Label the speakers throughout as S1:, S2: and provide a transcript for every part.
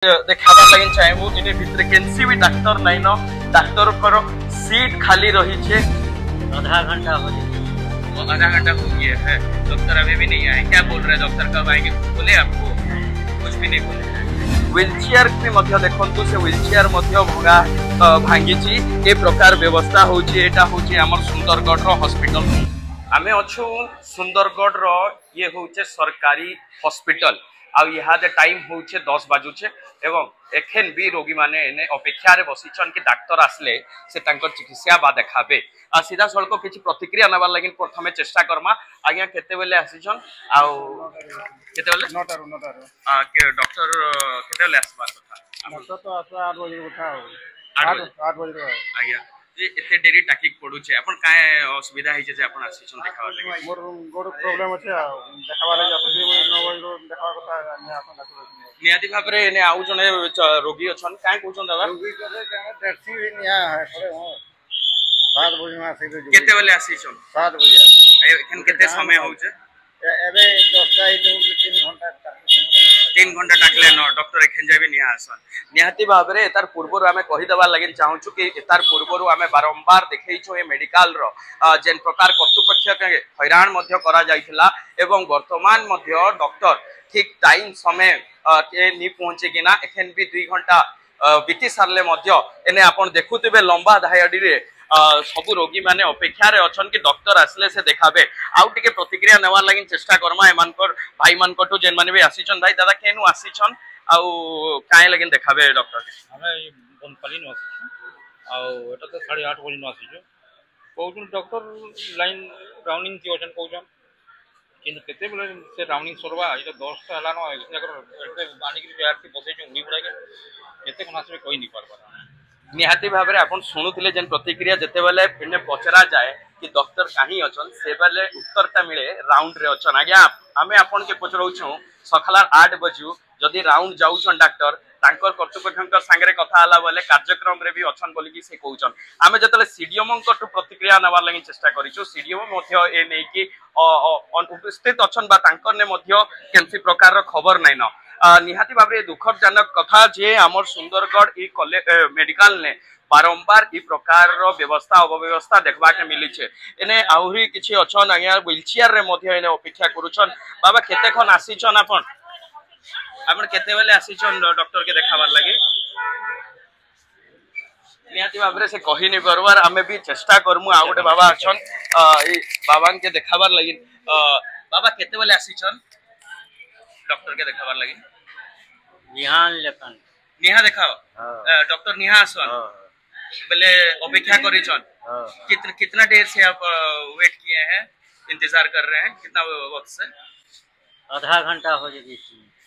S1: देखाबार लगी चाहबू इन भितर केनसी भी डॉक्टर नहीं न डॉक्टर करो सीट खाली रही छे।
S2: आधा घंटा हो गया।
S1: आधा घंटा हो गया है, डॉक्टर अभी भी नहीं आए। क्या बोल रहे हैं डॉक्टर, कब आएंगे? बोले आपको? कुछ भी नहीं बोले। व्हीलचेयर भी मध्य देखंतु से व्हीलचेयर मध्य भंगा भांगी ए प्रकार व्यवस्था होची। एटा होची हमर सुंदरगढ़ रो हॉस्पिटल। आमे अछु सुंदरगढ़ रो ये होचे सरकारी हॉस्पिटल। आ यहाँ टाइम होचे 10 बाजुचे एवं एखन भी रोगी माने एने अपेक्षा रे बसिचन कि डॉक्टर आसले से तांकर चिकित्सा बा देखाबे। आ सीधा सड़को किछि प्रतिक्रिया नबार लागि प्रथमे चेष्टा करमा। आज्ञा केते बेले आसिचन आ केते बेले 9 टा के डॉक्टर केते बेले आसबा कथा?
S2: डॉक्टर तो आसबा 8 बजे उठा हो। 8 बजे
S1: आज्ञा जे एते देरी टाकिक पडुचे अपन काय असुविधा हिचे जे अपन आसिचन देखाबा लागि?
S2: मोर गोड़ प्रॉब्लम अछि देखाबा लागि आसि 9 बजे देखाबा कथा ने अपन डॉक्टर।
S1: नियाती भाबरे एने आउ जने रोगी अछन काय कहउछन दादा?
S2: रोगी करे काने टैक्सी भी निया है करे हो 7 बजे में आसी जो
S1: केते बेले आसिछन?
S2: 7 बजे।
S1: एखन केते समय होउचे?
S2: एबे 10 टा 3 घंटा
S1: 3 घंटा टाकले न डॉक्टर एखन जाबे निया आसन। नियाती भाबरे एतार पूर्वरु आमे कहि दबा लागि चाहूछु कि एतार पूर्वरु आमे बारंबार देखैछो ए मेडिकल रो जेन प्रकार कर्तृपक्ष के हैरान मध्य करा जाइथिला एवं वर्तमान मध्य डॉक्टर ठीक टाइम समय के नि पहुंचे किना एखन भी 2 घंटा बीती सारले मध्य एने आपण देखुतिबे लंबा धायडी रे सबु रोगी माने अपेक्षा रे अछन कि डॉक्टर आसले से देखाबे। आउ टिके प्रतिक्रिया नेवार लागि चेष्टा करमा एमानकर भाई मानकटो जेन माने भी आसीचन। भाई दादा केनु आसीचन आउ काहे लागि देखाबे डॉक्टर?
S3: हमें बनपाली न आसीछु आउ एटा तो 8:30 बजे न आसीछु कहउछन डॉक्टर लाइन राउंडिंग की ओजन कहउछन किंतु केते बेले से राउंडिंग सरवा एटा 10 टा हला न एते बानी के प्यार से बसे जो उड़ी पड़ा के केते कोना से कोई नहीं पारबा।
S1: निहाती भाबरे आपण सुनुथिले जेन प्रतिक्रिया जते बेले फिने पचरा जाए कि डॉक्टर काहे अछन से बेले उत्तरटा मिले राउंड रे अछन। आज्ञा हमें आपण के पचरौछु सखला 8 बजू जदी राउंड जाउछन डॉक्टर तांकर कर्तृपक्षकर संगे कथा हला बोले कार्यक्रम रे भी अछन बोली कि से कहउछन। आमे जतले सीडीएम को प्रतिक्रिया नबार लागि चेष्टा करिछु। सीडीएम मध्य ए नै कि उपस्थित अछन बा तांकर ने मध्य केनसी प्रकार रो खबर नै न। निहाती भाबरे दुखजनक कथा जे हमर सुंदरगढ़ ई मेडिकल ने बारंबार ई प्रकार रो व्यवस्था अव्यवस्था देखबा के मिली छे। एने आउरी किछि अछन आज्ञा व्हीलचेयर रे मध्य एने अपेक्षा करूछन। बाबा केते खन आसीछन आपण? आपण केते बेले आसीछन डॉक्टर के देखाबार लागि? निहाती भाबरे से कहि नै परबार हमें भी चेष्टा करमु। आ गोटे बाबा अछन ई बाबान के देखाबार लागि। बाबा केते बेले आसीछन डॉक्टर के देखाबार लागि?
S2: निहान लेखन
S1: निहा देखाओ डॉक्टर निहा आसन बोले अपेक्षा करिछन। कितना देर से आप वेट किए हैं, इंतजार कर रहे हैं? कितना वक्त से?
S2: आधा घंटा हो गया।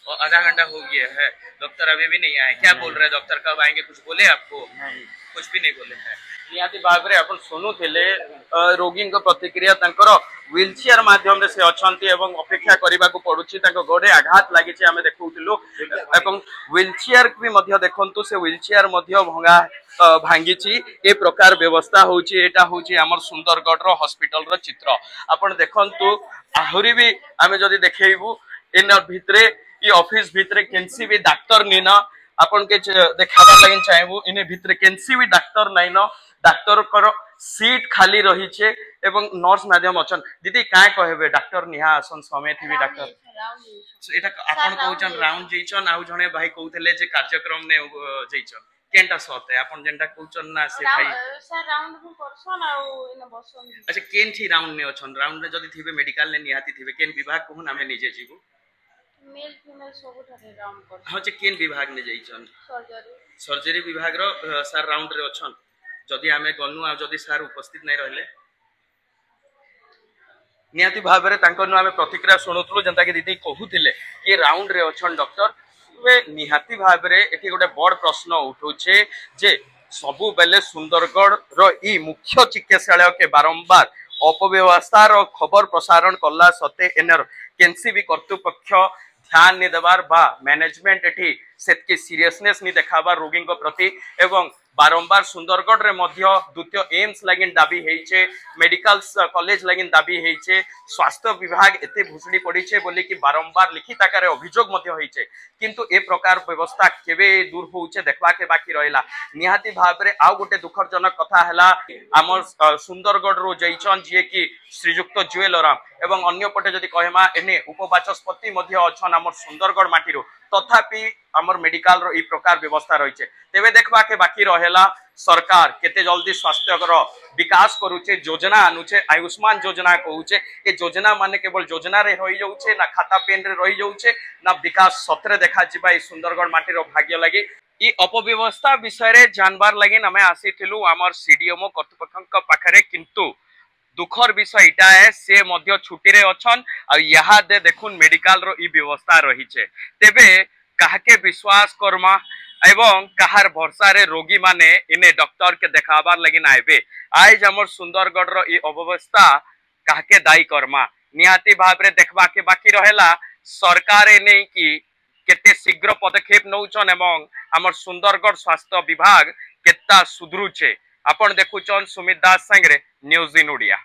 S1: और आधा घंटा हो गया है, डॉक्टर अभी भी नहीं आए। क्या बोल रहे हैं डॉक्टर, कब आएंगे? कुछ बोले आपको?
S2: नहीं,
S1: कुछ भी नहीं बोले हैं। निहाती भाबरे अपन सुनुथिले रोगी को प्रतिक्रिया तांकर व्हीलचेयर माध्यम से अछंती एवं अपेक्षा करिबा को पडुची। तांको गोडे आघात लागि छे, हमें देखौतिलो एवं व्हीलचेयर भी मध्य देखंतु से व्हीलचेयर मध्य भंगा भांगी छी। ए प्रकार व्यवस्था होची। एटा होची हमर सुंदरगढ़ रो हॉस्पिटल रो चित्र। अपन देखंतु आहुरी भी हमें जदी देखैबू इन भितरे ई ऑफिस भितरे केनसी भी डॉक्टर नै न अपन के देखाबार लागि चाहबू इन भितरे केनसी भी डॉक्टर नै न डॉक्टर करो सीट खाली रही छे एवं नर्स माध्यम अछन। दीदी काय कहबे डॉक्टर निहा आसन समय थी भी डॉक्टर एटा अपन कहउछन राउंड जइछन आउ जने भाई कहउतले जे कार्यक्रम ने जइछन केनटा सत है अपन जेनटा कहउछन ना से भाई
S4: सर राउंड को करसन आउ इन बसन।
S1: अच्छा केन थी राउंड ने अछन? राउंड ने जदी थिबे मेडिकल ने निहाती थिबे केन विभाग कहून हमें निजे जीवो
S4: मेल फीमेल सब ठारे राउंड कर।
S1: हां जे केन विभाग ने जइछन? सर्जरी विभाग रो सर राउंड रे अछन। जदि आमे गनु आ जदि सर उपस्थित नै रहले निहाती भाबरे तांकर नु आमे प्रतिक्रिया सुनुतलु जनता के दीदी कहूतिले कि राउंड रे अछन डॉक्टर। वे निहाती भाबरे एठी गोटे बड़ प्रश्न उठुछे जे सबु बेले सुंदरगढ़ रो ई मुख्य चिकित्सालय के बारंबार अपव्यवस्था रो खबर प्रसारण कला सते एनर केनसी भी कर्तृपक्ष ध्यान नि देबार बा मैनेजमेंट एठी सेतके सीरियसनेस नि देखाबार रोगी को प्रति एवं बारंबार सुंदरगढ़ रे मध्य द्वितीय एम्स लगिन दाबी हेइचे मेडिकल कॉलेज लगिन दाबी हेइचे स्वास्थ्य विभाग एते भुसड़ी पड़ीचे बोली कि बारंबार लिखित आकार अभियोग मध्य होइचे किंतु ए प्रकार व्यवस्था केबे दूर होउचे देखबा के बाकी रहला निहाती भाव रे आउ गोटे दुखजनक कथा हला हमर सुंदरगढ़ रो जइचन जे कि श्रीजुक्त जुएलराम एवं अन्य पटे जदि कहमा एने उपबाचस्पति मध्य अछन हमर सुंदरगढ़ माटी रो तथापि हमर मेडिकल रो ई प्रकार व्यवस्था रहिचे तेबे देखबा के बाकी रहेला सरकार केते जल्दी स्वास्थ्य विकास करूचे योजना आनुचे आयुष्मान योजना कहूचे ए योजना माने केवल योजना रे रही जाउचे ना खाता पेन रे रही जाउचे ना विकास सत्रे देखा जिबा ई सुंदरगढ़ माटी रो भाग्य लागि ई अपव्यवस्था विषय रे जानबार लागि हमें आसीथिलु हमर सीडीएमओ कर्तृपक्षक पाखरे किंतु दुखर विषय इटा है से मध्य छुट्टी रे अछन आ यहाँ दे देखुन मेडिकल रो ई व्यवस्था रही छे तेबे काहके विश्वास करमा एवं कहार भरसा रे रोगी माने इने डॉक्टर के देखाबार लगी आइबे आज हमर सुंदरगढ़ रो ई अव्यवस्था काहके दायी करमा निहाती भाव रे देखबा के बाकी रहेला सरकार एने की केते शीघ्र पदक्षेप नौचन एवं हमर सुंदरगढ़ स्वास्थ्य विभाग केता सुधरुचे आपण देखुचन सुमित दास संगे न्यूज इन ओडिया।